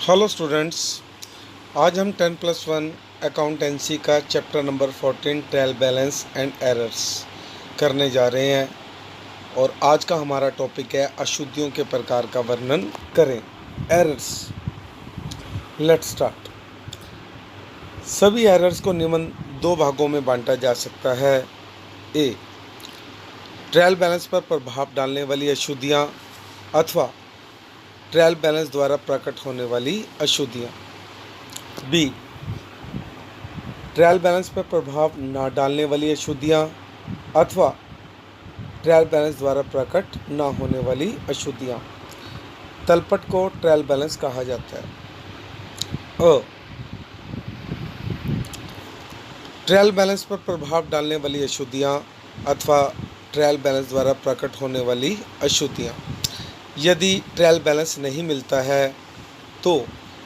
Hello students, आज हम 10+1 accountancy का chapter number 14 trial balance and errors करने जा रहे हैं। और आज का हमारा टॉपिक है अशुद्धियों के प्रकार का वर्णन करें। एरर्स। Let's start. सभी एरर्स को निम्न दो भागों में बांटा जा सकता है। ए, ट्रायल बैलेंस पर प्रभाव डालने वाली अशुद्धियाँ अथवा ट्रायल बैलेंस द्वारा प्रकट होने वाली अशुद्धियाँ। बी, ट्रायल बैलेंस पर प्रभाव न डालने वाली अशुद्धियाँ अथवा ट्रायल बैलेंस द्वारा प्रकट न होने वाली अशुद्धियाँ। तलपट को ट्रायल बैलेंस कहा जाता है। अ, ट्रायल बैलेंस पर प्रभाव डालने वाली अशुद्धियाँ अथवा ट्रायल बैलेंस द्वारा प्रकट होने वाली अशुद्धियाँ। यदि ट्रायल बैलेंस नहीं मिलता है तो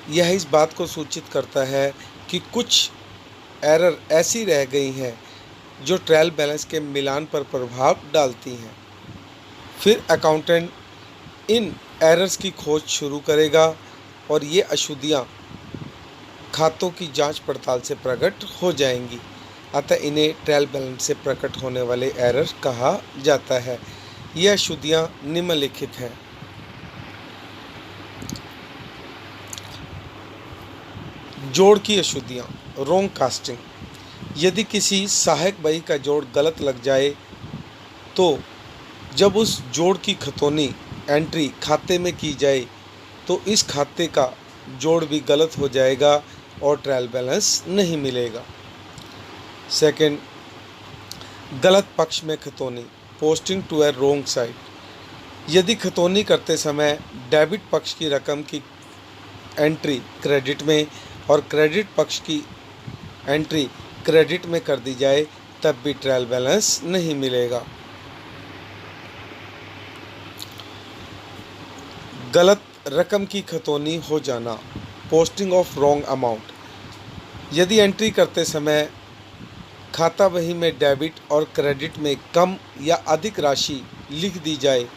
यह इस बात को सूचित करता है कि कुछ एरर ऐसी रह गई हैं जो ट्रायल बैलेंस के मिलान पर प्रभाव डालती हैं। फिर अकाउंटेंट इन एरर्स की खोज शुरू करेगा और ये अशुद्धियाँ खातों की जांच पड़ताल से प्रकट हो जाएंगी। अतः इन्हें ट्रायल बैलेंस से प्रकट होने वाले एरर कहा जाता है। ये अशुद्धियाँ निम्नलिखित हैं। जोड़ की अशुद्धियाँ, रॉन्ग कास्टिंग। यदि किसी सहायक बही का जोड़ गलत लग जाए तो जब उस जोड़ की खतौनी एंट्री खाते में की जाए तो इस खाते का जोड़ भी गलत हो जाएगा और ट्रायल बैलेंस नहीं मिलेगा। सेकंड, गलत पक्ष में खतौनी, posting to a wrong side. यदि खतौनी करते समय डेबिट पक्ष की रकम की एंट्री क्रेडिट में और क्रेडिट पक्ष की एंट्री क्रेडिट में कर दी जाए तब भी ट्रायल बैलेंस नहीं मिलेगा। गलत रकम की खतौनी हो जाना, पोस्टिंग ऑफ रॉन्ग अमाउंट। यदि एंट्री करते समय खाता बही में डेबिट और क्रेडिट में कम या अधिक राशि लिख दी जाए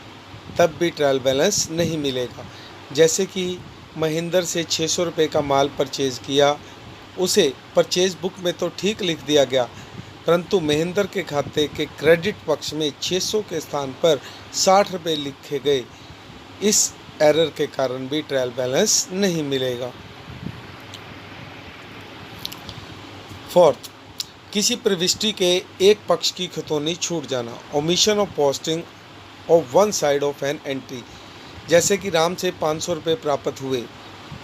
तब भी ट्रायल बैलेंस नहीं मिलेगा। जैसे कि महेंद्र से 600 रुपये का माल परचेज़ किया, उसे परचेज बुक में तो ठीक लिख दिया गया, परंतु महेंद्र के खाते के क्रेडिट पक्ष में 600 के स्थान पर 60 रुपये लिखे गए। इस एरर के कारण भी ट्रायल बैलेंस नहीं मिलेगा। फोर्थ, किसी प्रविष्टि के एक पक्ष की खतौनी छूट जाना, omission of posting of one side of an entry. जैसे कि राम से 500 रुपये प्राप्त हुए,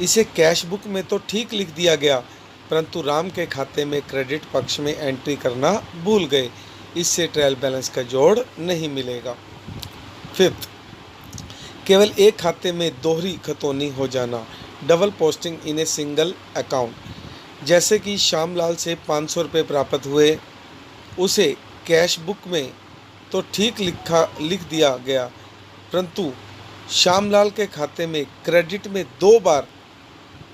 इसे कैश बुक में तो ठीक लिख दिया गया, परंतु राम के खाते में क्रेडिट पक्ष में एंट्री करना भूल गए। इससे ट्रायल बैलेंस का जोड़ नहीं मिलेगा। फिफ्थ, केवल एक खाते में दोहरी खतौनी हो जाना, double posting in a single account. जैसे कि श्यामलाल से 500 रुपये प्राप्त हुए, उसे कैश बुक में तो ठीक लिख दिया गया, परंतु श्यामलाल के खाते में क्रेडिट में 2 बार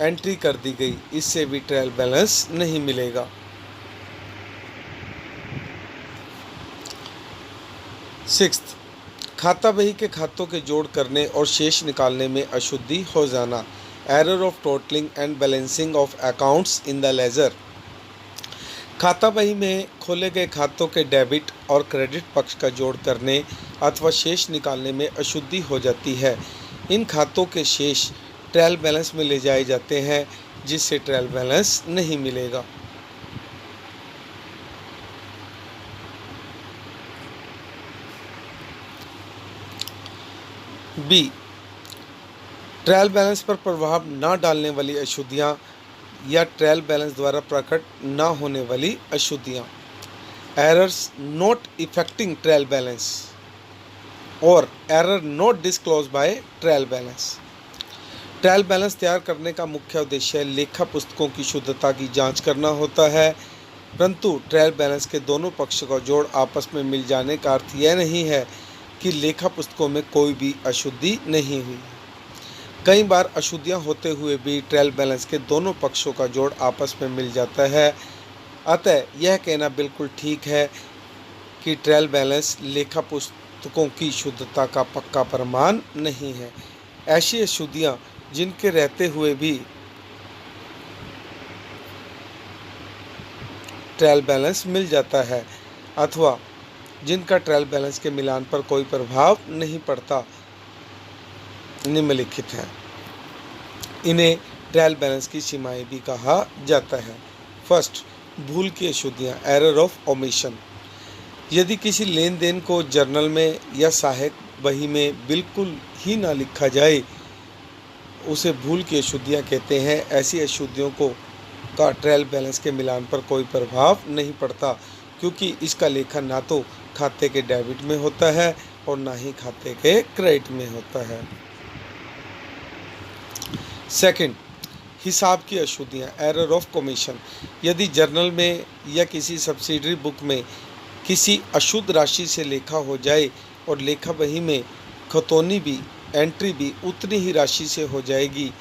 एंट्री कर दी गई। इससे भी ट्रायल बैलेंस नहीं मिलेगा। सिक्स्थ, खाता बही के खातों के जोड़ करने और शेष निकालने में अशुद्धि हो जाना, error of totalling and balancing of accounts in the ledger. खाता बही में खोले गए खातों के डेबिट और क्रेडिट पक्ष का जोड़ करने अथवा शेष निकालने में अशुद्धि हो जाती है। इन खातों के शेष ट्रायल बैलेंस में ले जाए जाते हैं, जिससे ट्रायल बैलेंस नहीं मिलेगा। बी, ट्रायल बैलेंस पर प्रभाव न डालने वाली अशुद्धियाँ या ट्रायल बैलेंस द्वारा प्रकट न होने वाली अशुद्धियाँ। Errors not affecting trial balance और error not disclose by trial balance. Trial balance तैयार करने का मुख्य उद्देश्य लेखा पुस्तकों की शुद्धता की जांच करना होता है, परंतु ट्रायल बैलेंस के दोनों पक्षों का जोड़ आपस में मिल जाने का अर्थ यह नहीं है कि लेखा पुस्तकों में कोई भी अशुद्धि नहीं हुई। कई बार अशुद्धियाँ होते हुए भी ट्रायल बैलेंस के दोनों पक्षों का जोड़ आपस में मिल जाता है। अतः यह कहना बिल्कुल ठीक है कि ट्रायल बैलेंस लेखा पुस्तकों की शुद्धता का पक्का प्रमाण नहीं है। ऐसी अशुद्धियाँ जिनके रहते हुए भी ट्रायल बैलेंस मिल जाता है अथवा जिनका ट्रायल बैलेंस के मिलान पर कोई प्रभाव नहीं पड़ता, निम्नलिखित हैं। इन्हें ट्रायल बैलेंस की सीमाएं भी कहा जाता है। फर्स्ट, भूल की अशुद्धियाँ, एरर ऑफ ओमिशन। यदि किसी लेन देन को जर्नल में या सहायक बही में बिल्कुल ही ना लिखा जाए, उसे भूल की अशुद्धियाँ कहते हैं। ऐसी अशुद्धियों का ट्रायल बैलेंस के मिलान पर कोई प्रभाव नहीं पड़ता, क्योंकि इसका लेखन ना तो खाते के डेबिट में होता है और ना ही खाते के क्रेडिट में होता है। सेकंड, हिसाब की अशुद्धियाँ, एरर ऑफ कमीशन। यदि जर्नल में या किसी सब्सिडरी बुक में किसी अशुद्ध राशि से लेखा हो जाए और लेखा बही में खतौनी भी, एंट्री भी उतनी ही राशि से हो जाएगी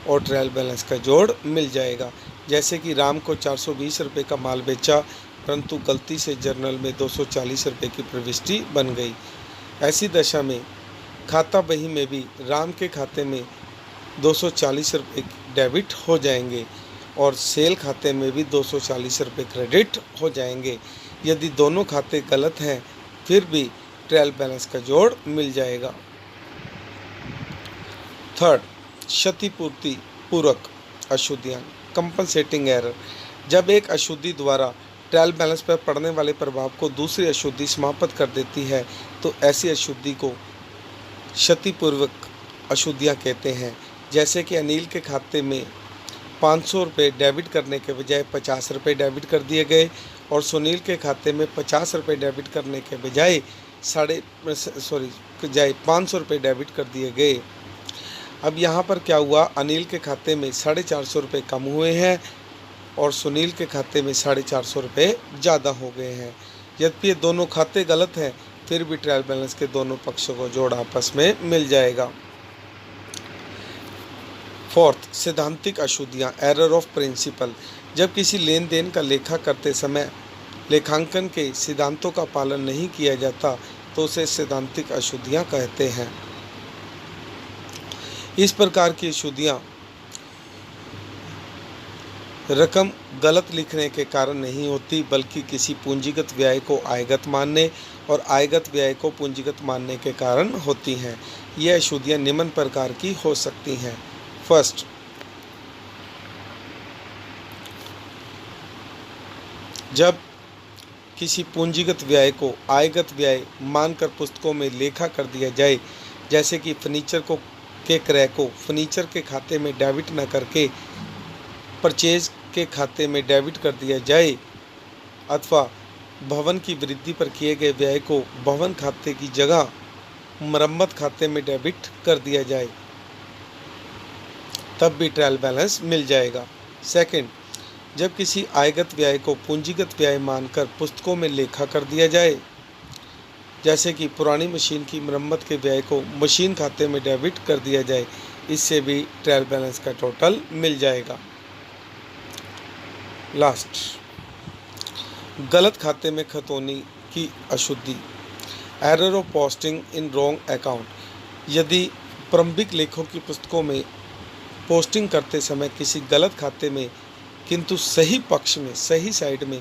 और ट्रायल बैलेंस का जोड़ मिल जाएगा। जैसे कि राम को 420 रुपये का माल बेचा, परंतु गलती से जर्नल में 240 रुपये की प्रविष्टि बन गई। ऐसी दशा में खाता बही में भी राम के खाते में 240 रुपये डेबिट हो जाएंगे और सेल खाते में भी 240 रुपये क्रेडिट हो जाएंगे। यदि दोनों खाते गलत हैं फिर भी ट्रायल बैलेंस का जोड़ मिल जाएगा। थर्ड, क्षतिपूर्ति पूरक अशुद्धियाँ, कंपनसेटिंग एरर। जब एक अशुद्धि द्वारा ट्रायल बैलेंस पर पड़ने वाले प्रभाव को दूसरी अशुद्धि समाप्त कर देती है तो ऐसी अशुद्धि को क्षतिपूर्वक अशुद्धियाँ कहते हैं। जैसे कि अनिल के खाते में 500 रुपये डेबिट करने के बजाय 50 रुपये डेबिट कर दिए गए और सुनील के खाते में 50 रुपये डेबिट करने के बजाय 500 रुपये डेबिट कर दिए गए। अब यहाँ पर क्या हुआ, अनिल के खाते में 450 रुपये कम हुए हैं और सुनील के खाते में 450 रुपये ज़्यादा हो गए हैं। यद्यपि ये दोनों खाते गलत हैं फिर भी ट्रायल बैलेंस के दोनों पक्षों को जोड़ आपस में मिल जाएगा। फोर्थ, सिद्धांतिक अशुद्धियाँ, एरर ऑफ प्रिंसिपल। जब किसी लेन देन का लेखा करते समय लेखांकन के सिद्धांतों का पालन नहीं किया जाता तो उसे सिद्धांतिक अशुद्धियाँ कहते हैं। इस प्रकार की अशुद्धियाँ रकम गलत लिखने के कारण नहीं होती, बल्कि किसी पूंजीगत व्यय को आयगत मानने और आयगत व्यय को पूंजीगत मानने के कारण होती हैं। यह अशुद्धियाँ निम्न प्रकार की हो सकती हैं। फर्स्ट, जब किसी पूंजीगत व्यय को आयगत व्यय मानकर पुस्तकों में लेखा कर दिया जाए, जैसे कि फर्नीचर के क्रय को फर्नीचर के खाते में डेबिट न करके परचेज के खाते में डेबिट कर दिया जाए अथवा भवन की वृद्धि पर किए गए व्यय को भवन खाते की जगह मरम्मत खाते में डेबिट कर दिया जाए, तब भी ट्रायल बैलेंस मिल जाएगा। सेकंड, जब किसी आयगत व्यय को पूंजीगत व्यय मानकर पुस्तकों में लेखा कर दिया जाए, जैसे कि पुरानी मशीन की मरम्मत के व्यय को मशीन खाते में डेबिट कर दिया जाए, इससे भी ट्रायल बैलेंस का टोटल मिल जाएगा। लास्ट, गलत खाते में खतौनी की अशुद्धि, error of posting in wrong account. यदि प्रारंभिक लेखों की पुस्तकों में पोस्टिंग करते समय किसी गलत खाते में किंतु सही पक्ष में सही साइड में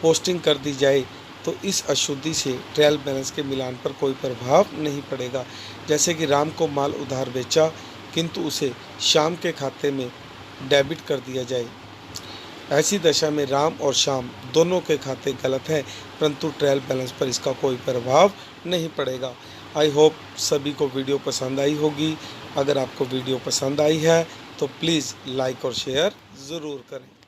पोस्टिंग कर दी जाए तो इस अशुद्धि से ट्रायल बैलेंस के मिलान पर कोई प्रभाव नहीं पड़ेगा। जैसे कि राम को माल उधार बेचा किंतु उसे श्याम के खाते में डेबिट कर दिया जाए। ऐसी दशा में राम और श्याम दोनों के खाते गलत हैं, परंतु ट्रायल बैलेंस पर इसका कोई प्रभाव नहीं पड़ेगा। आई होप सभी को वीडियो पसंद आई होगी। अगर आपको वीडियो पसंद आई है तो प्लीज़ लाइक और शेयर ज़रूर करें।